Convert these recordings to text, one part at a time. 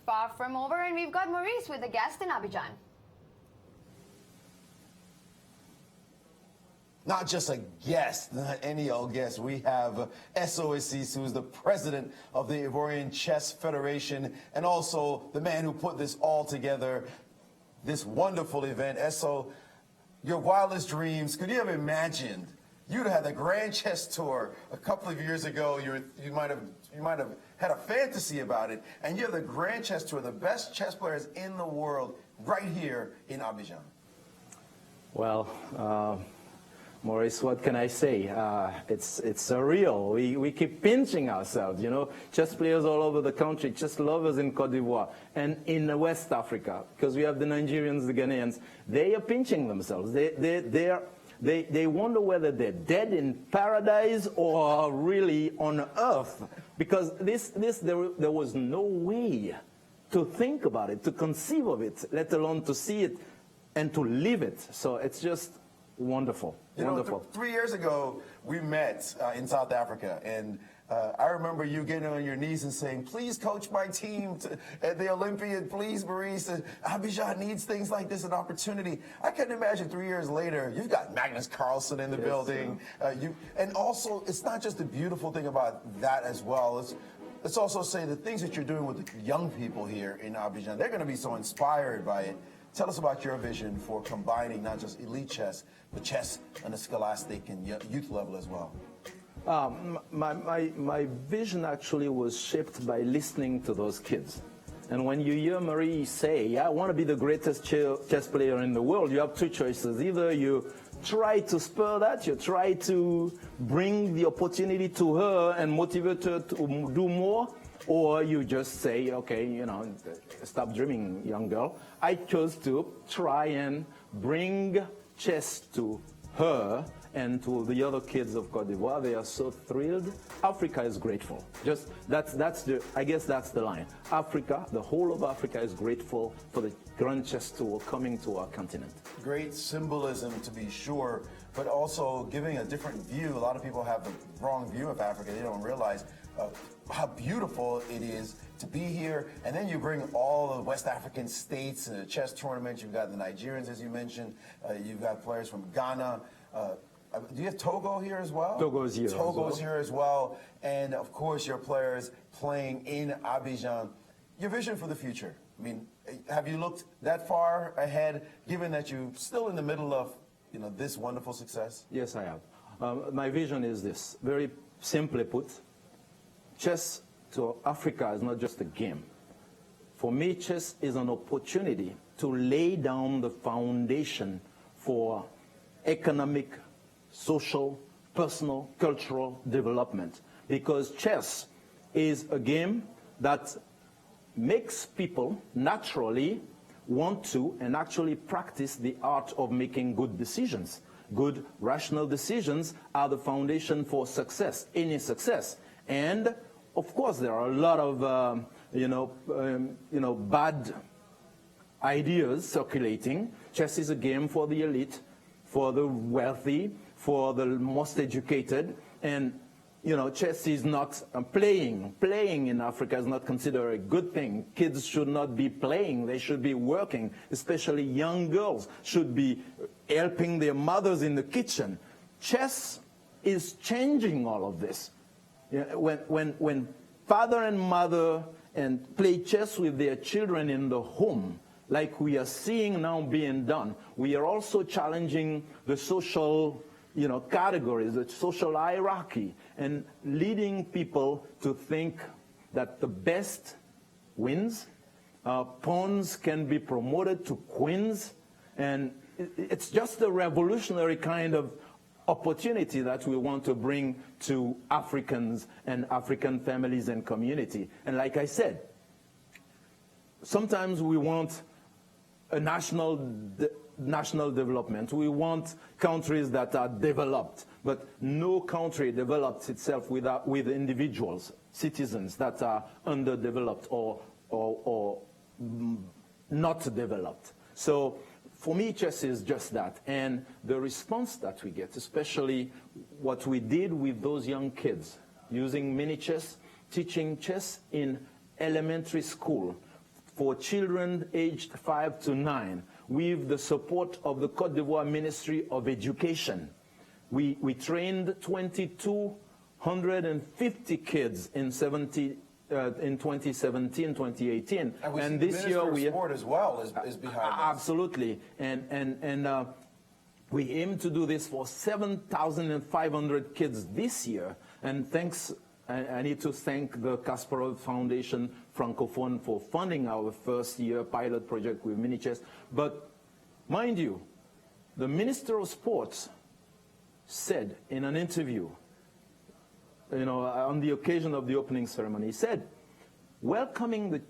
far from over, and we've got Maurice with a guest in Abidjan. Not just a guest, not any old guest. We have Essoh Essis, who's the president of the Ivorian Chess Federation, and also the man who put this all together, this wonderful event. Essoh, your wildest dreams, could you have imagined you'd have had the Grand Chess Tour a couple of years ago? You might have had a fantasy about it, and you have the Grand Chess Tour, the best chess players in the world, right here in Abidjan. Well, Maurice, what can I say? It's surreal. We keep pinching ourselves, you know. Chess players all over the country, chess lovers in Côte d'Ivoire and in West Africa, because we have the Nigerians, the Ghanaians. They are pinching themselves. They wonder whether they're dead in paradise or really on earth, because there was no way to think about it, to conceive of it, let alone to see it and to live it. So it's just wonderful. You know, 3 years ago, we met in South Africa, and I remember you getting on your knees and saying, please coach my team at the Olympiad, please, Maurice. Abidjan needs things like this, an opportunity. I couldn't imagine 3 years later, you've got Magnus Carlsen in the building. And also, it's not just the beautiful thing about that as well. Let's also say the things that you're doing with the young people here in Abidjan, they're going to be so inspired by it. Tell us about your vision for combining not just elite chess, but chess on a scholastic and youth level as well. My vision actually was shaped by listening to those kids. And when you hear Marie say, I want to be the greatest chess player in the world, you have two choices. Either you try to spur that, you try to bring the opportunity to her and motivate her to do more, or you just say, okay, you know, stop dreaming, young girl. I chose to try and bring chess to her and to the other kids of Côte d'Ivoire. They are so thrilled. Africa is grateful. Just I guess that's the line. Africa, the whole of Africa is grateful for the Grand Chess Tour coming to our continent. Great symbolism, to be sure, but also giving a different view. A lot of people have the wrong view of Africa. They don't realize how beautiful it is to be here. And then you bring all the West African states in a chess tournament. You've got the Nigerians, as you mentioned. You've got players from Ghana. Do you have Togo here as well? Togo's here. Togo's here as well. And of course, your players playing in Abidjan. Your vision for the future. I mean, have you looked that far ahead, given that you're still in the middle of, you know, this wonderful success? Yes, I have. My vision is this. Very simply put, chess to Africa is not just a game. For me, chess is an opportunity to lay down the foundation for economic, social, personal, cultural development. Because chess is a game that makes people naturally want to and actually practice the art of making good decisions. Good, rational decisions are the foundation for success, any success. And of course, there are a lot of bad ideas circulating. Chess is a game for the elite, for the wealthy, for the most educated, and you know, chess is not playing. Playing in Africa is not considered a good thing. Kids should not be playing, they should be working. Especially young girls should be helping their mothers in the kitchen. Chess is changing all of this. When father and mother play chess with their children in the home, like we are seeing now being done, we are also challenging the social, you know, categories, the social hierarchy, and leading people to think that the best wins. Pawns can be promoted to queens, and it's just a revolutionary kind of opportunity that we want to bring to Africans and African families and community. And like I said, sometimes we want a national development. We want countries that are developed, but no country develops itself with individuals, citizens that are underdeveloped or not developed. So for me, chess is just that. And the response that we get, especially what we did with those young kids, using mini chess, teaching chess in elementary school, for children aged 5 to 9 with the support of the Côte d'Ivoire Ministry of Education. We trained 2,250 kids in 2017, 2018. And this year we sport as well is behind us. Absolutely. And we aim to do this for 7,500 kids this year. And thanks, I need to thank the Kasparov Foundation Francophone for funding our first year pilot project with mini chess. But mind you, the Minister of Sports said in an interview, on the occasion of the opening ceremony, he said, welcoming the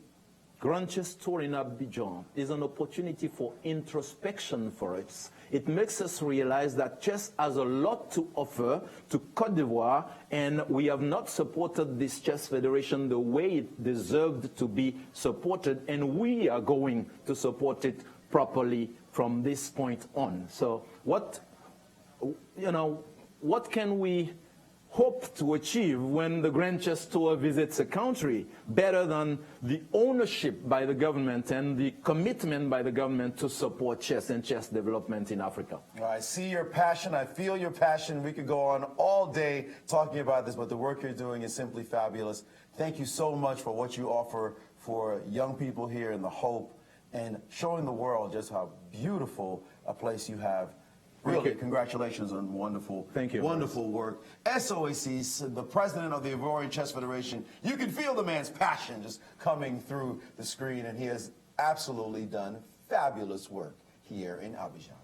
Grand Chess Tour in Abidjan is an opportunity for introspection for us. It makes us realize that chess has a lot to offer to Côte d'Ivoire, and we have not supported this chess federation the way it deserved to be supported, and we are going to support it properly from this point on. So what can we hope to achieve when the Grand Chess Tour visits a country better than the ownership by the government and the commitment by the government to support chess and chess development in Africa? I see your passion. I feel your passion. We could go on all day talking about this, but the work you're doing is simply fabulous. Thank you so much for what you offer for young people here and the hope and showing the world just how beautiful a place you have. Really, congratulations on wonderful, wonderful work. Essoh Essis, the president of the Ivorian Chess Federation. You can feel the man's passion just coming through the screen, and he has absolutely done fabulous work here in Abidjan.